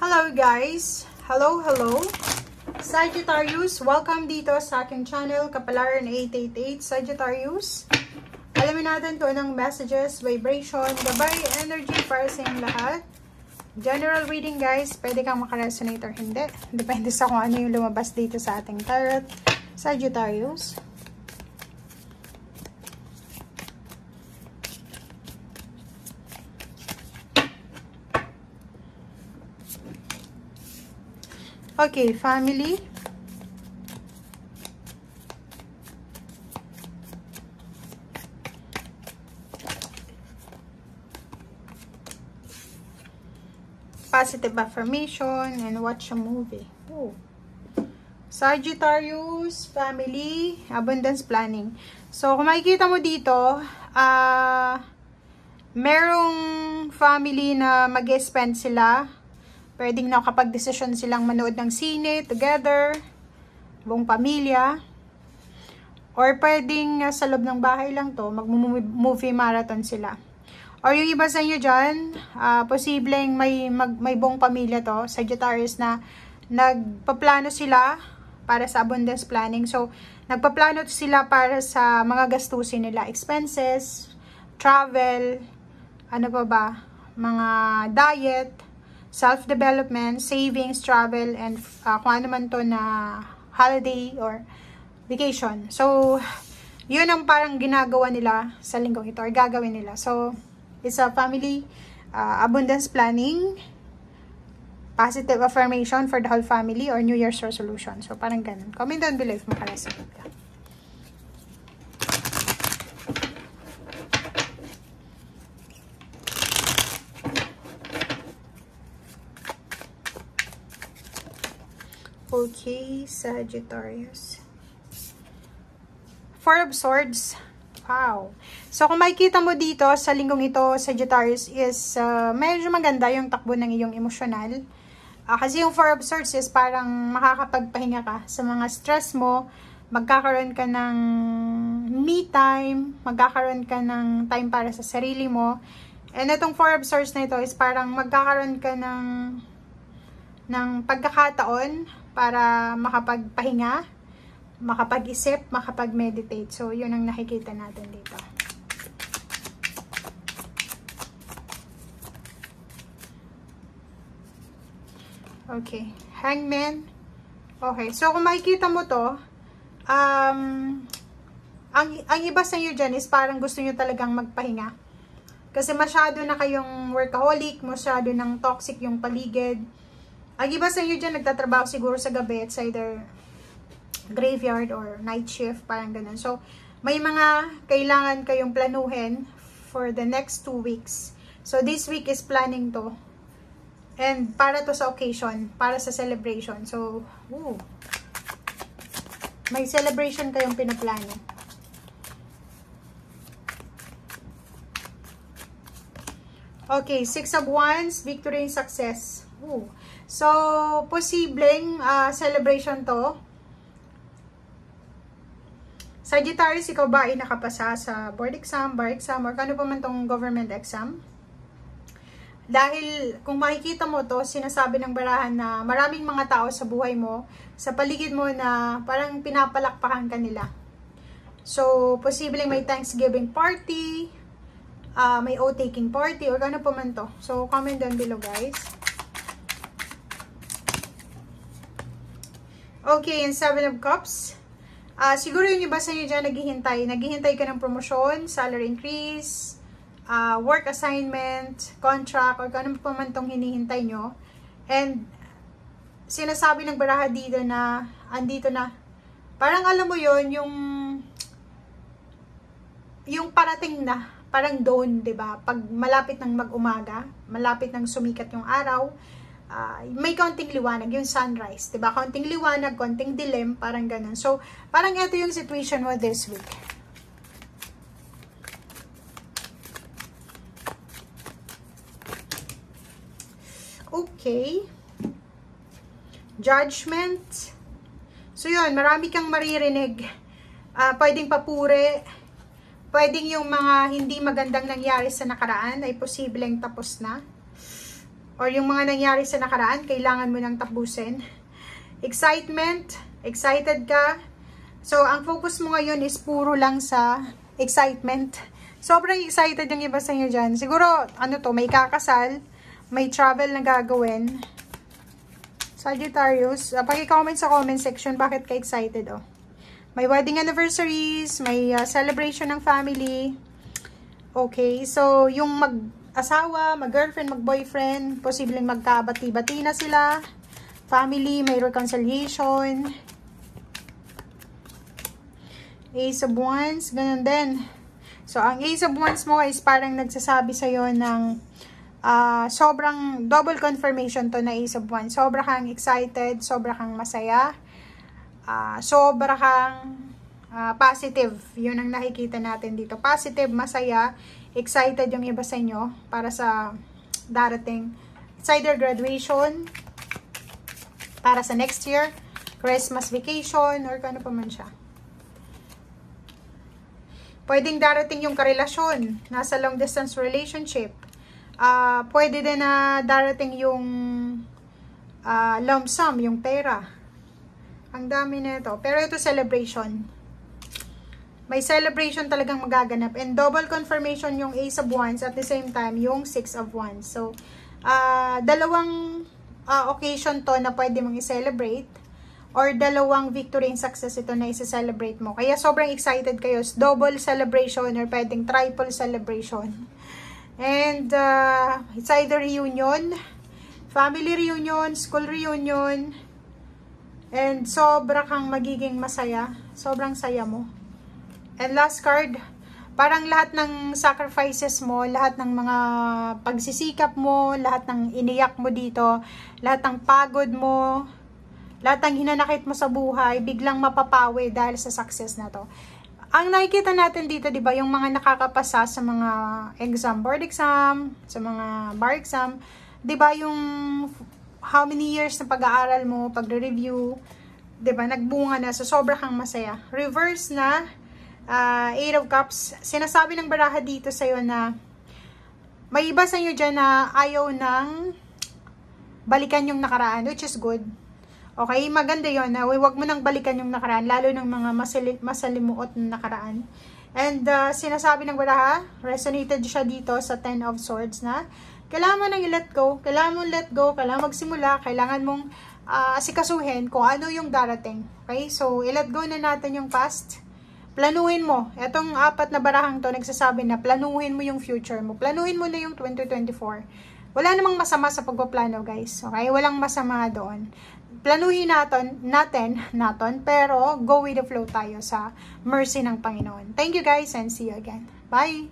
Hello guys! Hello! Sagittarius, welcome dito sa aking channel, Kapalaran 888 Sagittarius. Alamin natin kung anong messages, vibration, gabay, energy para sa inyong lahat. General reading guys, pwede kang makaresonate or hindi. Depende sa kung ano yung lumabas dito sa ating tarot. Sagittarius. Okay, family. Positive affirmation and watch a movie. Oh. Sagittarius, family, abundance planning. So, kung makikita mo dito, merong family na mag-spend sila. Pwedeng nakapag-desisyon silang manood ng sine together, buong pamilya. Or pwedeng sa loob ng bahay lang to, mag-movie marathon sila. Or yung iba sa inyo dyan, posibleng may buong pamilya to, Sagittarius, na nagpaplano sila para sa abundance planning. So, nagpaplano sila para sa mga gastusin nila, expenses, travel, ano pa ba, mga diet, self-development, savings, travel, and kung ano man to na holiday or vacation. So, yun ang parang ginagawa nila sa linggong ito or gagawin nila. So, it's a family abundance planning, positive affirmation for the whole family, or New Year's resolution. So, parang ganun. Comment down below if makaresonate ka. Okay, Sagittarius. Four of Swords. Wow. So, kung makikita mo dito sa linggong ito, Sagittarius, is medyo maganda yung takbo ng iyong emosyonal. Kasi yung Four of Swords is parang makakapagpahinga ka sa mga stress mo, magkakaroon ka ng me time, magkakaroon ka ng time para sa sarili mo. And itong Four of Swords na ito is parang magkakaroon ka ng pagkakataon para makapagpahinga, makapag-isip, makapag-meditate. So, yun ang nakikita natin dito. Okay. Hangman. Okay. So, kung makikita mo to, ang iba sa inyo dyan is parang gusto nyo talagang magpahinga. Kasi masyado na kayong workaholic, masyado ng toxic yung paligid. Ang iba sa inyo dyan, nagtatrabaho siguro sa gabi. It's either graveyard or night shift, parang ganun. So, may mga kailangan kayong planuhin for the next 2 weeks. So, this week is planning to. And para to sa occasion, para sa celebration. So, may celebration kayong pinaplano. Okay, Six of Wands, victory and success. So, posibleng celebration to. Sagittarius, ikaw ba ay nakapasa sa board exam, bar exam, or kano pa man tong government exam? Dahil kung makikita mo to, sinasabi ng barahan na maraming mga tao sa buhay mo, sa paligid mo na parang pinapalakpakan ka nila. So, posibleng may Thanksgiving party, may oath-taking party, or kano pa man to. So, comment down below guys. Okay, and Seven of Cups. Siguro yung iba sa inyo dyan naghihintay ka ng promotion, salary increase, work assignment, contract, or kung ano pa man itong hinihintay nyo. And sinasabi ng baraha dito na andito na. Parang alam mo yon yung parating na, parang dawn, 'di ba? Pag malapit ng mag-umaga, malapit ng sumikat yung araw, may kaunting liwanag, yung sunrise, diba? Kaunting liwanag, kaunting dilim, parang ganun. So, parang ito yung situation mo this week. Okay. Judgment. So, yun, marami kang maririnig. Pwedeng papuri. Pwedeng yung mga hindi magandang nangyari sa nakaraan ay posibleng tapos na. or yung mga nangyari sa nakaraan, kailangan mo nang tapusin. Excitement, excited ka. So, ang focus mo ngayon is puro lang sa excitement. Sobrang excited yung iba sa inyo dyan. Siguro, ano to, may kakasal, may travel na gagawin. Sagittarius, paki-comment sa comment section bakit ka excited, oh. May wedding anniversaries, may celebration ng family. Okay, so yung mag-asawa, mag-girlfriend, mag-boyfriend, posibleng magkabati-bati na sila. Family, may reconciliation. Ace of Wands, ganun din. So, ang Ace of Wands mo is parang nagsasabi sa'yo ng sobrang double confirmation to na Ace of Wands. Sobra kang excited, sobra kang masaya, sobra kang positive. Yun ang nakikita natin dito. Positive, masaya, excited yung iba sa inyo para sa darating. It's either graduation, para sa next year, Christmas vacation, or kano pa man siya. Pwedeng darating yung karelasyon, nasa long distance relationship. Pwede din na darating yung lump sum, yung pera. Ang dami na ito. Pero ito celebration. May celebration talagang magaganap. And double confirmation yung Ace of Wands at the same time yung Six of Wands. So, dalawang occasion to na pwede mong i-celebrate or dalawang victory and success ito na i-celebrate mo. Kaya sobrang excited kayo. Double celebration or pwedeng triple celebration. And it's either reunion, family reunion, school reunion, and sobra kang magiging masaya. Sobrang saya mo. And last card, parang lahat ng sacrifices mo, lahat ng mga pagsisikap mo, lahat ng iniyak mo dito, lahat ng pagod mo, lahat ng hinanakit mo sa buhay, biglang mapapawi dahil sa success na to. Ang nakikita natin dito, di ba, yung mga nakakapasa sa mga exam, board exam, sa mga bar exam, di ba, yung how many years na pag-aaral mo, pagre-review, di ba, nagbunga na, so sobra kang masaya. Reverse na, Eight of Cups, sinasabi ng baraha dito sa'yo na may iba sa inyo dyan na ayaw ng balikan yung nakaraan, which is good. Okay, maganda yun na huwag mo nang balikan yung nakaraan, lalo ng mga masalimuot na nakaraan. And sinasabi ng baraha, resonated siya dito sa Ten of Swords na kailangan mo nang i-let go, kailangan mong let go, kailangan magsimula, kailangan mong asikasuhin kung ano yung darating. Okay, so i-let go na natin yung past. Planuhin mo. Itong apat na barahang to nagsasabi na planuhin mo yung future mo. Planuhin mo na yung 2024. Wala namang masama sa pagpaplano, guys. Okay? Walang masama doon. Planuhin natin, pero go with the flow tayo sa mercy ng Panginoon. Thank you guys and see you again. Bye!